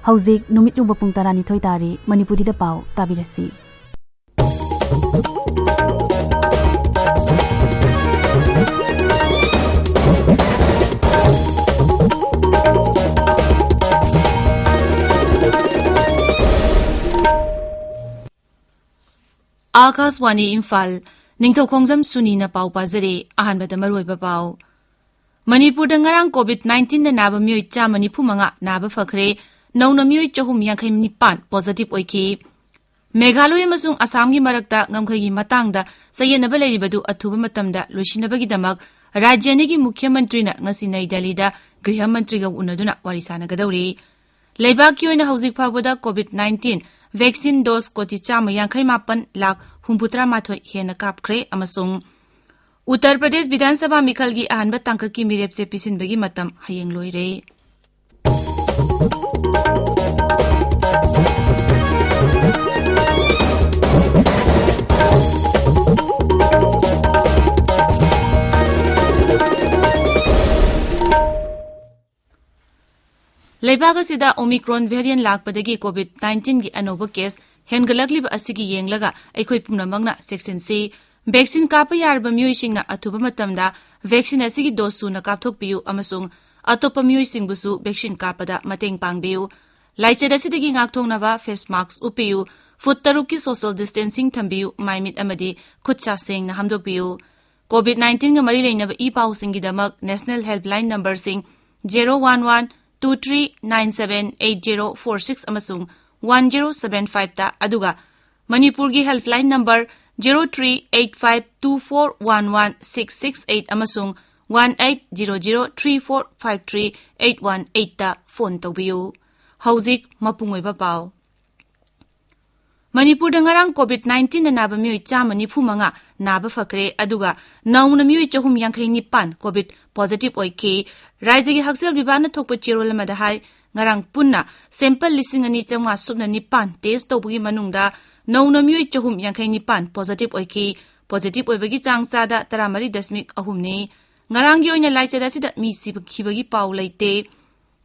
Hauzik numit yung bapung tarani thoy tari Manipuri da pau tabirasi. Akaswani Imphal Ningthoukhongjam Suni na pau pazare ahanbada maruiba pau. Manipur da ngarang COVID-19 na naba miyoi chama nifu manga naba fakhre nauna miyoi chahum yankhay nipan positive oiki. Meghalaya amasung Assam gi marakta ngamkhai gi matangda sayenaba lairibadu athuba matamda loisinabagi-damak rajyanigi Mukhyamantri na ngasi Nai Delhi da Griha Mantri ga unaduna wari sanagadawri. Leibak ki oina hauzik phawbada COVID-19 vaccine dose koti chama yankhay mapan lakh humputra mathoi hena kapkhre amasung Uttar Pradesh Vidhan Sabha Mikhal gi ahanba tangka ki mirep se pisinbagi matam hayeng loire. Leibak asida Omicron variant lakpadagi COVID-19 gi anoba case hengalagliba asigi yenglaga aikhoi pumnamangna section C vaccine kapa yarba miyoi-singna athuba matamda vaccine asigi dose suna kapthokpiyu amasung atopa miyoi-singbusu vaccine kapada mateng pangbiyu. Laichad asidagi ngakthongnaba face mask upiyu, foot tarukki social distancing thambiyu, maimit amadi khutsa sengna hamdokpiyu. COVID-19 ga mari leinaba e-pawsingidamak National Helpline number sing 011-2397-8046 amasung 1075 ta aduga Manipur gi helpline number 0385241166 amasung 1800345381 ta phone tawbiyu. Hauzik mapungoiba pau. Manipur da ngarang COVID-19 na naba miyoi chama nifu manga naba fakre aduga nauna miyoi chahum yankhay nipan COVID positive oiki. Raijagi haksel bibana thokpa chirolamada hai ngarang punna sample lising ani chamwa subna nipan test tawbugi manungda nauna miyoi chahum yankhay nipan positive oiki. Positive oibagi changchada 13.3 ni. Ngarang gi oina laichada sida mi sibkhibagi pau leite.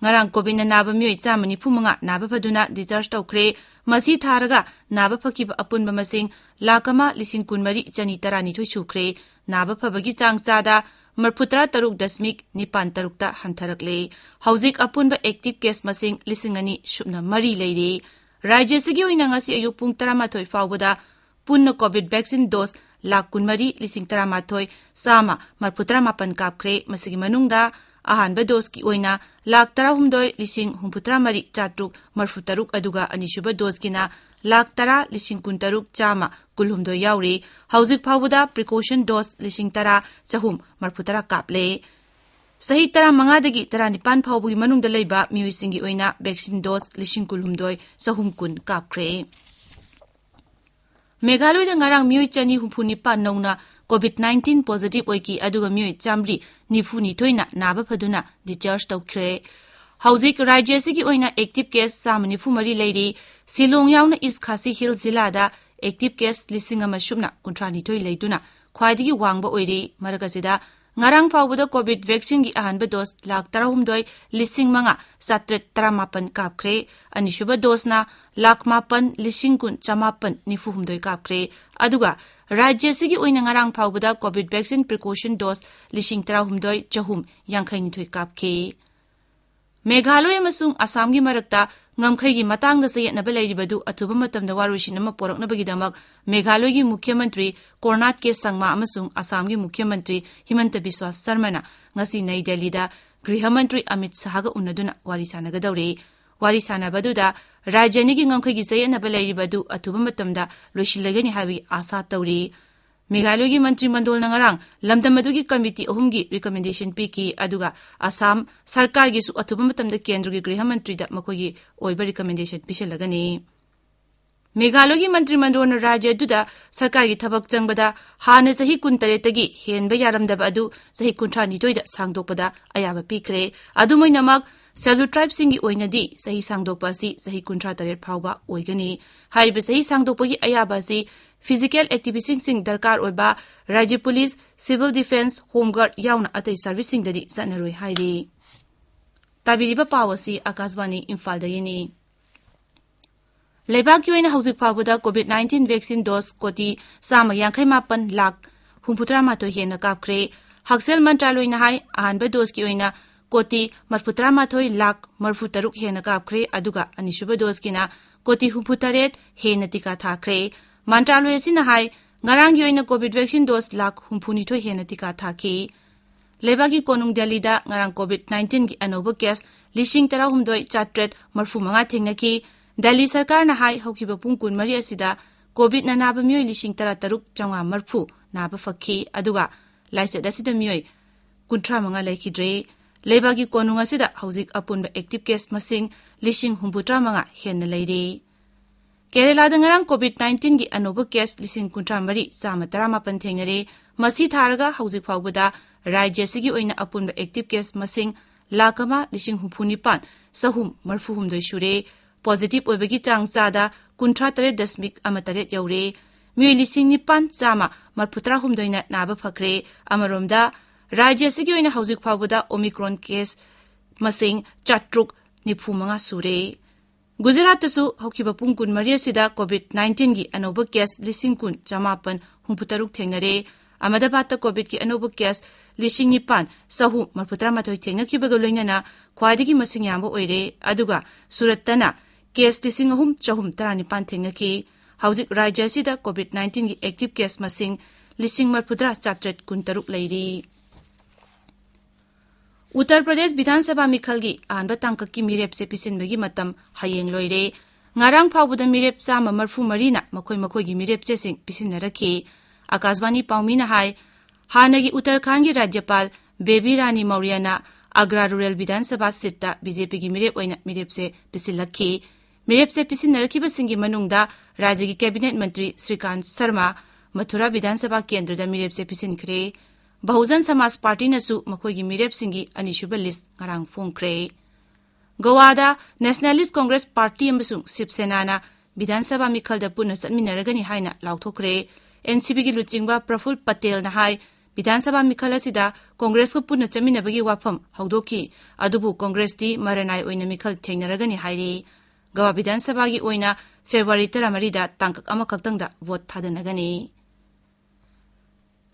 Ngarang COVID na naba miyoi chama nifu manga naba phaduna discharge tawkhre. Masi tharaga naba phakiba apunba masing lakama lising kunmari chani tarani thoi chukre naba phabagi changchada marphutra taruk dasmik nipan tarukta hantharakle. Hauzik apunba active case masing lisingani shubna mari leire. Rajya sigi oina ngasi ayuk pung 13 fawbada punna COVID vaccine dose lakh kunmari lising 13 sama marphutra mapan kapkhre masigi manungda ahanba dose ki oina lakh 10 lising humputra mari chatruk marfutaruk aduga anishuba dose kina lakh 10 lising kuntaruk chama kulhumdo yauri. Hauzik phawbada precaution dose lising 10 chahum marfutara kaple. Sahi 15 dagi 19 phawbugi manungda leiba miyoi-singi oina vaccine dose lising kulhumdoi sahum kun kapkhre. Meghalaya da ngarang miyoi chani humphunipa nauna COVID-19 positive oiki aduga miyoi chamri nifuni thoina naba phaduna discharge tawkhre. Hauzik rajya sigi oina active case samani phumari leiri. Silong yauna East Khasi Hill Zilla da active case lising ama shubna kuntrani thoi leituna khwaidigi wangba oiri. Maragasida ngarang phawbada COVID vaccine gi ahanba dose lakh 13 lising manga satret 18 kapkhre. Anishuba dose na lakh 8 lising kun chamapan nifuhumdoi kapkhre. Aduga Rajya sigi oina ngarang phawbada COVID vaccine precaution dose lising 13 chahum yankhay nithoi kapkhe. Meghalaya amasung Assam gi marakta ngamkhai gi matangda sayetnaba lairibadu athuba matamda warusinama poraknabagidamak Meghalaya gi Mukhyamantri Kornath K Sangma amasung Assam gi Mukhyamantri Himanta Biswa Sarma na ngasi Nai Delhi da Griha Mantri Amit Shah ga unaduna wari sanagadawre. Wari sanabaduda rajyanigi ngamkhai gi sayetnaba lairibadu athuba matamda loisilagani habi asa tawri. Meghalaya gi Mantri Mandol na ngarang lamdamadugi committee ahumgi recommendation piki aduga Assam sarkar gi su athuba matamda kendra gi Griha Mantri da makhogi oiba recommendation pisilagani. Meghalaya gi Mantri Mandol na rajya duda sarkar gi thabak changbada hana sahi 13 gi henba yaramdaba adu sahi 12 da sangdokpada ayaba pikre. Adumoinamak Selu tribe singi oinadi sahi sangdokpa si sahi 13 phawba oigani. Haiba sahi sangdokpagi ayaba si physical activity sing darkar oiba Rajya Police, Civil Defense, Home Guard yauna atai service sing dadi sanaroi hairi. Tabiriba pawasi Akaswani Imphal da yini. Leibak ki oina hauzik phawbada COVID-19 vaccine dose koti sama yankai mapan lakh humputra mato hena kapkre Haksel Mantraloy na hai ahanba dose ki oina koti marputra mathoy lakh marfutaruk hena kapkre aduga anisuba dose kina koti humputaret hena tika thakre Mantraloy sina hai ngarang yoina COVID vaccine dose lakh humpunithoy hena tika thaki Leibaki konung Delhi da ngarang COVID-19 ki anoba case lishing tara humdoi chatret marfu manga thengnaki Delhi sarkar na hai hokiba pung kun mari asida COVID na naba miyoi lishing tara taruk changa marfu naba fakhi aduga laisat asida miyoi kuntra manga laikidre Leibaki konung asida hauzik apunba active case masing lishing humputra manga henna leire Kerala da ngarang COVID-19 ki anoba case lishing kuntra mari sama tara mapan thengnare masi tharaga hauzik phawbada Rajya sigi oina apunba active case masing lakama lishing humpunipan sahum marfuhum doi shure positive oibagi chang sada kuntra tare dasmik amataret yaure miyoi lishing nipan sama marputra humdoina naba phakre amaromda Rajya sigi oina hauzik phawbada omicron case masing chatruk nifu manga sure Gujarat su hokiba pungkun maria sida COVID-19 gi anoba case lishing kun jamapan humputaruk thengnare Ahmedabad ta COVID ki anoba case lishing nipan sahu marputra mathoi thengnakibaga loinana khwadigi masing yamba oire aduga Surat tana case lishing ahum chahum taranipan thengnaki hauzik rajya sida COVID-19 gi active case masing lishing marputra chatret kuntaruk leiri Uttar Pradesh Vidhan Sabha Mikhalgi Anba Tangkaki Mirep se pisinbagi matam hayeng loire ngarang phawbuda mirep chama marfu marina makoi gi mirep chesing pisinaraki Akashvani Paumina hai Hanagi Uttarakhand gi Rajyapal Baby Rani Maurya Agra Rural Vidhan Sabha Sitta BJP gi mirep oina mirep se pisilakhi mirep se pisinaraki basingi manungda Rajya gi Cabinet Mantri Srikant Sharma Mathura Vidhan Sabha Kendra da mirep se pisinkhre Bahujan Samaj Party nasu makoi gi mirep singi anishuba list ngarang phongkhre Goa da Nationalist Congress Party amasung Shiv Sena na Vidhan Sabha mikhalda punna chatminaragani haina lauthokre NCP gi luchingba Praful Patel na hai Vidhan Sabha mikhala sida Congress ko punna chaminabagi wafam haudoki adubu Congress ti maranai oina mikhal thengnaragani hairi Goa Vidhan Sabha gi oina February 13 da tangkak amakhaktangda vote thadanagani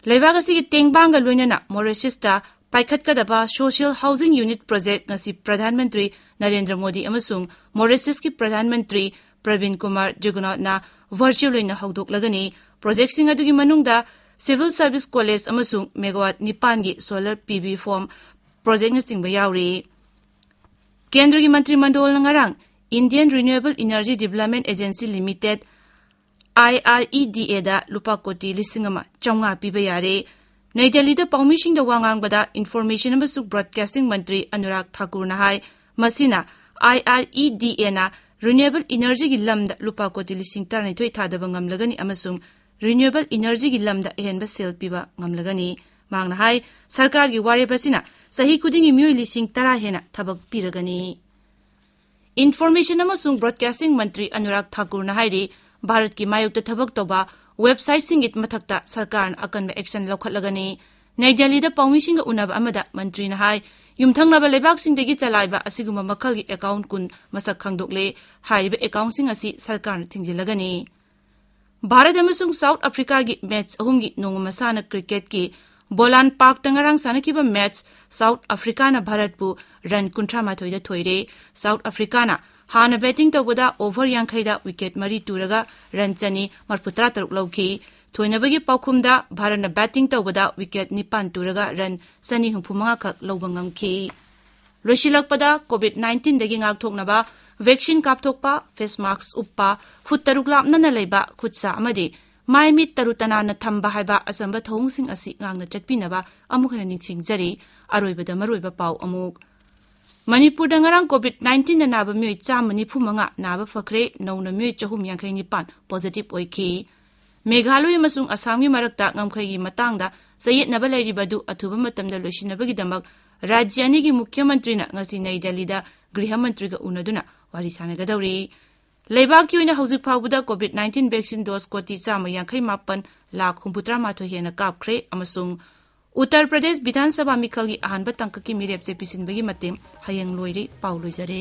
Leibagasi gi tengbanga loinana Mauritius ta paikhatkadaba Social Housing Unit Project ngasi Pradhan Mantri Narendra Modi amasung Mauritius ki Pradhan Mantri Pravin Kumar Jugnauth na virtual loina haudoklagani project sing adugi manungda Civil Service College amasung megawatt nipan gi solar PV form project na singba yauri Kendra gi Mantri Mandol ngarang Indian Renewable Energy Development Agency Limited IREDA da lupa koti lisingama chonga piba yare Nai Delhi da paumishing da wangang bada information amasung broadcasting mantri Anurag Thakur na hai masina IREDA na renewable energy gi lamda lupa koti lising tarani thoi thadaba ngamlagani amasung renewable energy gi lamda ehenba sel piba ngamlagani mangna hai sarkar gi ware basina sahi kudingi miyoi lising tara hena thabak piragani information amasung broadcasting mantri Anurag Thakur na hairi Bharat ki mayukta thabak toba website singit mathakta sarkar akanba action lokhatlagani Nai Delhi da paumishing ga unaba amada mantri na hai yumthangnaba leibak singdagi chalaiba asiguma makhal gi account kun masak khangdokle haiba account sing asi sarkar thingjilagani Bharat amasung South Africa gi match ahum gi nongmasana cricket ki Bolan Park tangarang sanakiba match South Africa na Bharat pu run kuntra mathoi da thoire South Africa na Hana batting tawada over yankhai da wicket mari turaga run chani marputra taruk lauki thoinabagi paukhumda Bharat na batting tawada wicket nipan turaga run sani humphumanga khak lobangam loshilakpada COVID-19 dagi ngakthoknaba vaccine kapthokpa face mask uppa khut taruk lapna na leiba khutsa amadi maimit tarutana na thamba haiba asamba thongsing asi ngangna chatpinaba amukhana ningsingjari aroibada maroiba pau amuk Manipur da ngarang COVID-19 na naba miyoi chamani phumanga naba fakhre nauna miyoi chahum yankhai nipan positive oiki Meghalaya amasung Assam gi marakta ngamkhai gi matangda sayet naba lairibadu athuba matamda loisinabagi damak Rajya ani gi Mukhya Mantri na ngasi Nai Delhi da Griha Mantri ga unaduna wari sanagadauri Leibak ki oina hauzik phawbuda COVID-19 vaccine dose koti chama yankhai mapan lakh humputra matho hena kapkhre amasung Uttar Pradesh Vidhan Sabha Mikhalgi ahanba tangkaki mirep se pisinbagi matem hayang loiri pauloi jare